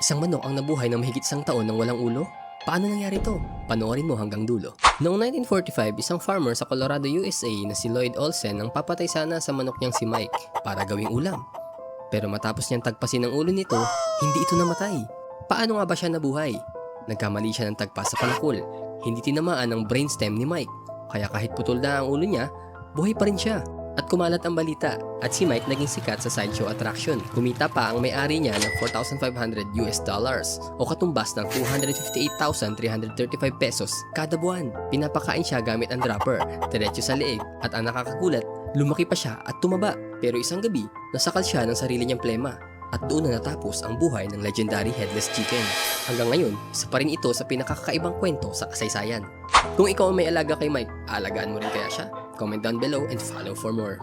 Isang manok ang nabuhay ng mahigit 1 taon ng walang ulo? Paano nangyari to? Panoorin mo hanggang dulo. Noong 1945, isang farmer sa Colorado, USA na si Lloyd Olsen ang papatay sana sa manok niyang si Mike para gawing ulam. Pero matapos niyang tagpasin ang ulo nito, hindi ito namatay. Paano nga ba siya nabuhay? Nagkamali siya ng tagpas sa palakol. Hindi tinamaan ang brainstem ni Mike. Kaya kahit putol na ang ulo niya, buhay pa rin siya. At kumalat ang balita at si Mike naging sikat sa sideshow attraction. Kumita pa ang may-ari niya ng $4,500 o katumbas ng 258,335 pesos kada buwan. Pinapakain siya gamit ang dropper, diretso sa leeg, at ang nakakagulat, lumaki pa siya at tumaba. Pero isang gabi, nasakal siya ng sarili niyang plema. At doon na natapos ang buhay ng legendary headless chicken. Hanggang ngayon, isa pa rin ito sa pinakakakaibang kwento sa kasaysayan. Kung ikaw ang may alaga kay Mike, aalagaan mo rin kaya siya? Comment down below and follow for more.